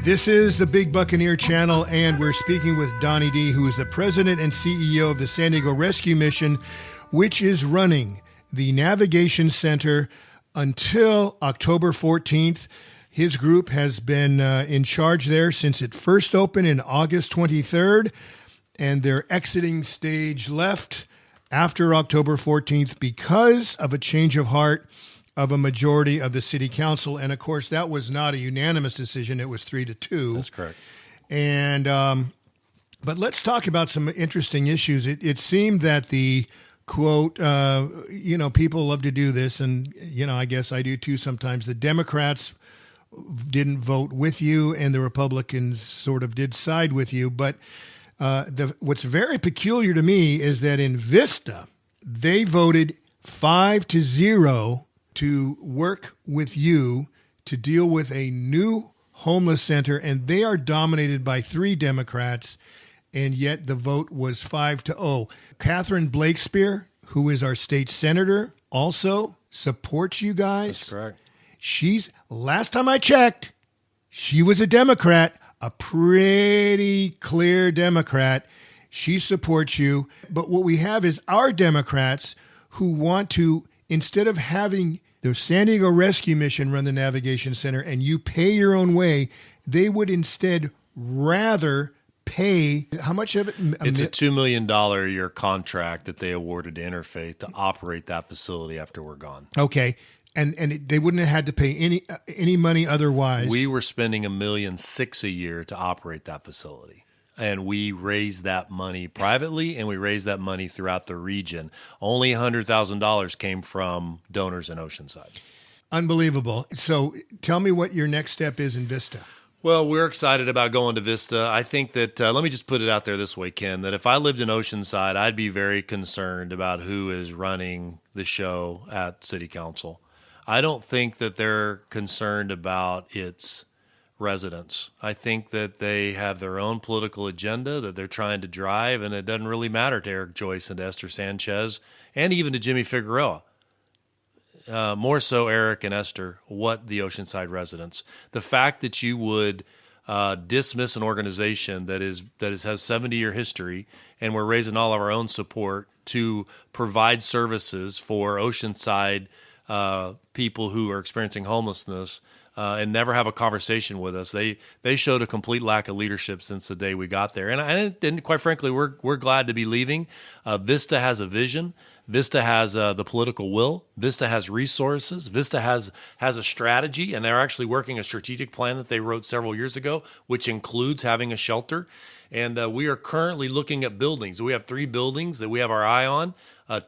This is the Big Buccaneer Channel, and we're speaking with Donny D, who is the president and CEO of the San Diego Rescue Mission, which is running the Navigation Center until October 14th. His group has been in charge there since it first opened in August 23rd, and they're exiting stage left after October 14th because of a change of heart of a majority of the city council. And of course, that was not a unanimous decision. It was 3-2. That's correct. And, but let's talk about some interesting issues. It seemed that the quote, people love to do this. And, I guess I do too sometimes. The Democrats didn't vote with you and the Republicans sort of did side with you. But what's very peculiar to me is that in Vista, they voted 5-0 to work with you to deal with a new homeless center, and they are dominated by 3 Democrats, and yet the vote was 5-0. Catherine Blakespear, who is our state senator, also supports you guys. That's correct. Last time I checked, she was a Democrat, a pretty clear Democrat. She supports you. But what we have is our Democrats who want to, instead of having the San Diego Rescue Mission run the Navigation Center and you pay your own way, they would instead rather pay, how much of it? It's a $2 million a year contract that they awarded to Interfaith to operate that facility after we're gone. Okay. And they wouldn't have had to pay any money otherwise. We were spending $1.6 million a year to operate that facility. And we raised that money privately, and we raised that money throughout the region. Only $100,000 came from donors in Oceanside. Unbelievable. So tell me what your next step is in Vista. Well, we're excited about going to Vista. I think that, let me just put it out there this way, Ken, that if I lived in Oceanside, I'd be very concerned about who is running the show at City Council. I don't think that they're concerned about its residents. I think that they have their own political agenda that they're trying to drive, and it doesn't really matter to Eric Joyce and to Esther Sanchez and even to Jimmy Figueroa. More so Eric and Esther, what the Oceanside residents. The fact that you would dismiss an organization that has 70-year history, and we're raising all of our own support to provide services for Oceanside people who are experiencing homelessness, and never have a conversation with us. They showed a complete lack of leadership since the day we got there. And quite frankly, we're glad to be leaving. Vista has a vision. Vista has the political will. Vista has resources. Vista has a strategy, and they're actually working a strategic plan that they wrote several years ago, which includes having a shelter. And we are currently looking at buildings. We have 3 buildings that we have our eye on.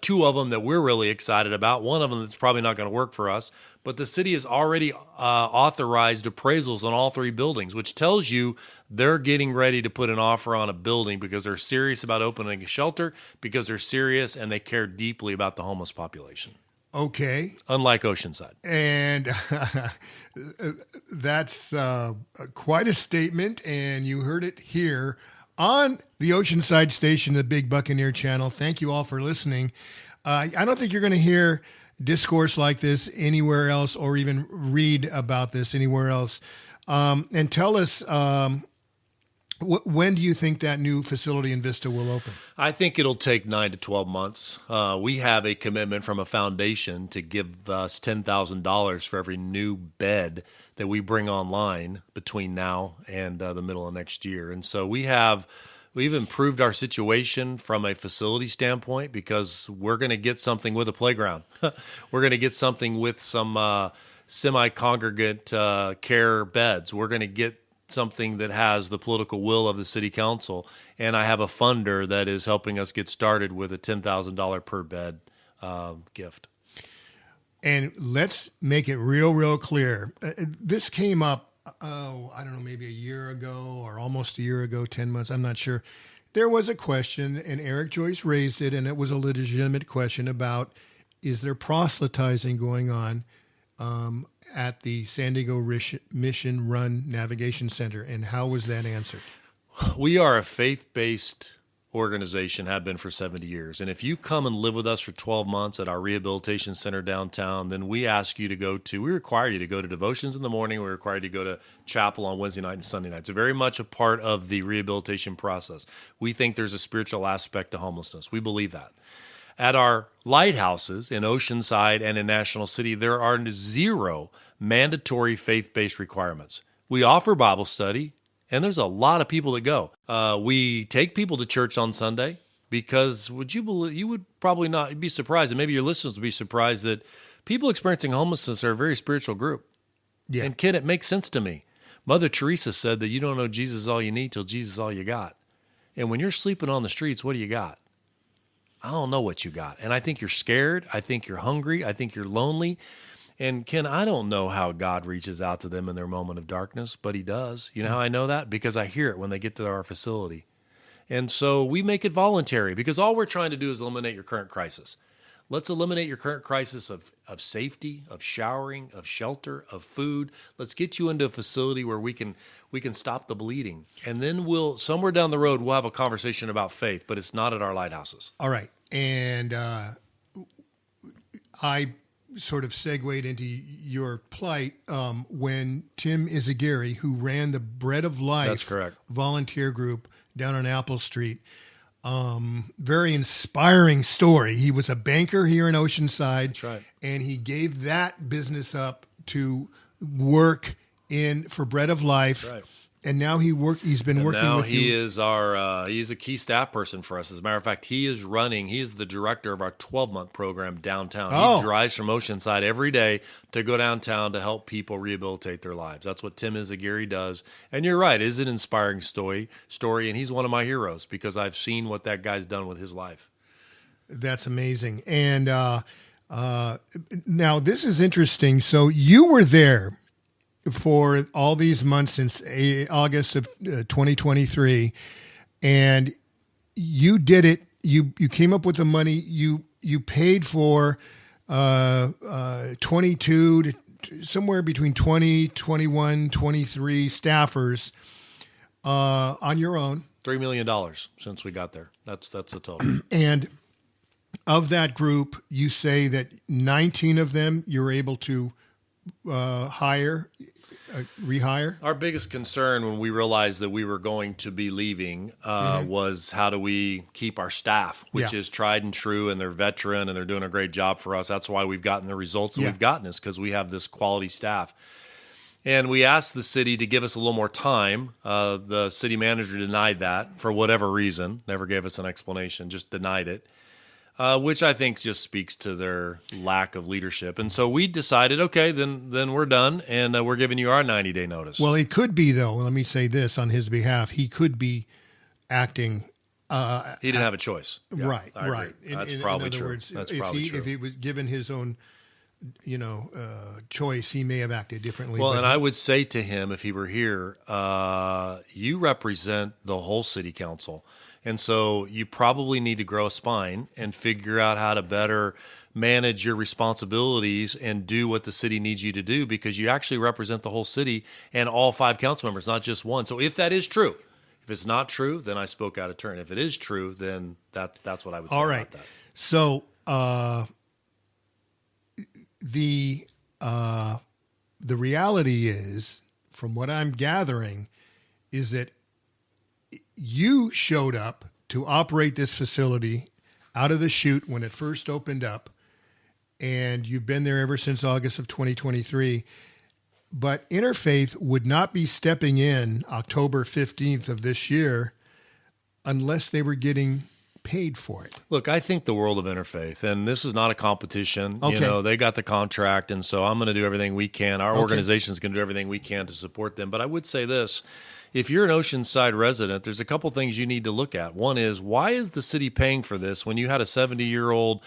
2 of them that we're really excited about. One of them that's probably not going to work for us. But the city has already authorized appraisals on all 3 buildings, which tells you they're getting ready to put an offer on a building because they're serious about opening a shelter, because they're serious and they care deeply about the homeless population. Okay. Unlike Oceanside. And that's quite a statement, and you heard it here on the Oceanside station, the Big Buccaneer Channel. Thank you all for listening. I don't think you're going to hear discourse like this anywhere else or even read about this anywhere else. And tell us, when do you think that new facility in Vista will open? I think it'll take 9 to 12 months. We have a commitment from a foundation to give us $10,000 for every new bed that we bring online between now and the middle of next year. And so we've improved our situation from a facility standpoint because we're going to get something with a playground. We're going to get something with some semi-congregate care beds. We're going to get something that has the political will of the city council. And I have a funder that is helping us get started with a $10,000 per bed gift. And let's make it real clear. This came up, I don't know, maybe a year ago or almost a year ago, 10 months, I'm not sure. There was a question, and Eric Joyce raised it, and it was a legitimate question about, is there proselytizing going on at the San Diego Mission-run Navigation Center, and how was that answered? We are a faith-based organization, have been for 70 years. And if you come and live with us for 12 months at our rehabilitation center downtown, then we require you to go to devotions in the morning. We require you to go to chapel on Wednesday night and Sunday night. It's very much a part of the rehabilitation process. We think there's a spiritual aspect to homelessness. We believe that. At our lighthouses in Oceanside and in National City, there are 0 mandatory faith-based requirements. We offer Bible study, and there's a lot of people that go. We take people to church on Sunday because you would probably not be surprised, and maybe your listeners would be surprised that people experiencing homelessness are a very spiritual group. Yeah. And Ken, it makes sense to me. Mother Teresa said that you don't know Jesus is all you need till Jesus is all you got. And when you're sleeping on the streets, what do you got? I don't know what you got. And I think you're scared. I think you're hungry. I think you're lonely. And Ken, I don't know how God reaches out to them in their moment of darkness, but he does. You know how I know that? Because I hear it when they get to our facility. And so we make it voluntary because all we're trying to do is eliminate your current crisis. Let's eliminate your current crisis of safety, of showering, of shelter, of food. Let's get you into a facility where we can stop the bleeding. And then somewhere down the road, we'll have a conversation about faith, but it's not at our lighthouses. All right. And I sort of segued into your plight when Tim Izagiri, who ran the Bread of Life That's correct. volunteer group down on Apple Street, very inspiring story. He was a banker here in Oceanside. That's right. And he gave that business up to work for Bread of Life. That's right. And now he's been working now with you. He's a key staff person for us. As a matter of fact, he is the director of our 12-month program downtown. Oh. He drives from Oceanside every day to go downtown to help people rehabilitate their lives. That's what Tim Izagiri does. And you're right, it is an inspiring story, and he's one of my heroes because I've seen what that guy's done with his life. That's amazing. And now this is interesting. So you were there for all these months since August of 2023, and you did it. You came up with the money. You paid for 22 to somewhere between 20, 21, 23 staffers on your own. $3 million since we got there. That's the total. And of that group, you say that 19 of them you're able to rehire? Our biggest concern when we realized that we were going to be leaving was how do we keep our staff, which is tried and true, and they're veteran, and they're doing a great job for us. That's why we've gotten the results that we've gotten, is because we have this quality staff. And we asked the city to give us a little more time. The city manager denied that for whatever reason, never gave us an explanation, just denied it. Which I think just speaks to their lack of leadership. And so we decided, okay, then we're done, and we're giving you our 90-day notice. Well, it could be, though, let me say this on his behalf, he could be acting. He didn't have a choice. Yeah, right. That's probably true. Words, That's probably true. If he was given his own, choice, he may have acted differently. Well, and I would say to him, if he were here, you represent the whole city council. And so you probably need to grow a spine and figure out how to better manage your responsibilities and do what the city needs you to do, because you actually represent the whole city and all 5 council members, not just one. So if that is true, if it's not true, then I spoke out of turn. If it is true, then that's what I would say all right. about that. So the reality is, from what I'm gathering, is that you showed up to operate this facility out of the chute when it first opened up, and you've been there ever since August of 2023. But Interfaith would not be stepping in October 15th of this year unless they were getting paid for it. Look, I think the world of Interfaith, and this is not a competition. Okay. They got the contract, and so I'm going to do everything we can. Our organization is going to do everything we can to support them. But I would say this. If you're an Oceanside resident, there's a couple things you need to look at. One is, why is the city paying for this when you had a 70-year-old,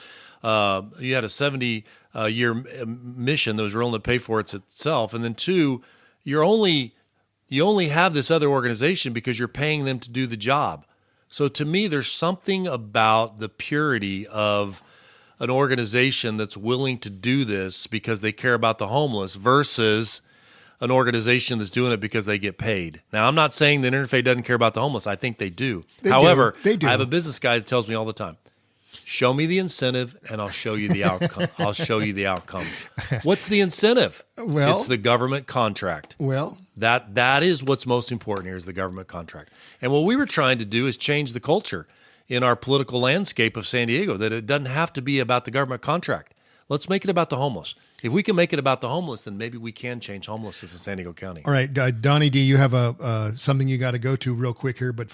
year mission that was willing to pay for it itself? And then 2, you only have this other organization because you're paying them to do the job. So to me, there's something about the purity of an organization that's willing to do this because they care about the homeless versus an organization that's doing it because they get paid. Now, I'm not saying that Interfaith doesn't care about the homeless. I think they do. However, They do. I have a business guy that tells me all the time, show me the incentive and I'll show you the outcome. I'll show you the outcome. What's the incentive? Well, it's the government contract. Well, that is what's most important here is the government contract. And what we were trying to do is change the culture in our political landscape of San Diego, that it doesn't have to be about the government contract. Let's make it about the homeless. If we can make it about the homeless, then maybe we can change homelessness in San Diego County. All right, Donny D, you have something you got to go to real quick here, but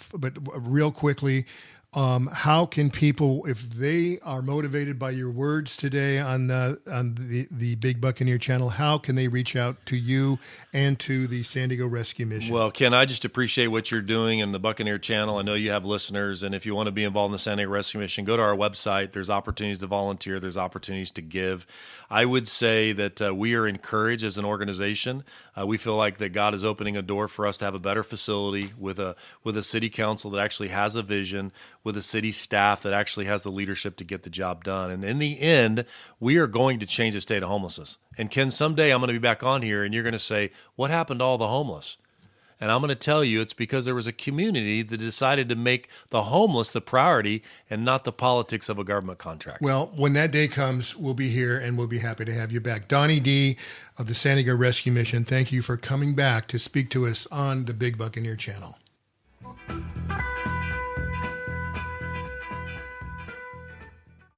real quickly, how can people, if they are motivated by your words today on the Big Buccaneer Channel, how can they reach out to you and to the San Diego Rescue Mission? Well, Ken, I just appreciate what you're doing in the Buccaneer Channel. I know you have listeners, and if you want to be involved in the San Diego Rescue Mission, go to our website. There's opportunities to volunteer. There's opportunities to give. I would say that we are encouraged as an organization. We feel like that God is opening a door for us to have a better facility with a city council that actually has a vision, with a city staff that actually has the leadership to get the job done. And in the end, we are going to change the state of homelessness. And Ken, someday I'm going to be back on here and you're going to say, what happened to all the homeless? And I'm going to tell you it's because there was a community that decided to make the homeless the priority and not the politics of a government contract. Well, when that day comes, we'll be here and we'll be happy to have you back. Donny D of the San Diego Rescue Mission, thank you for coming back to speak to us on the Big Buccaneer Channel.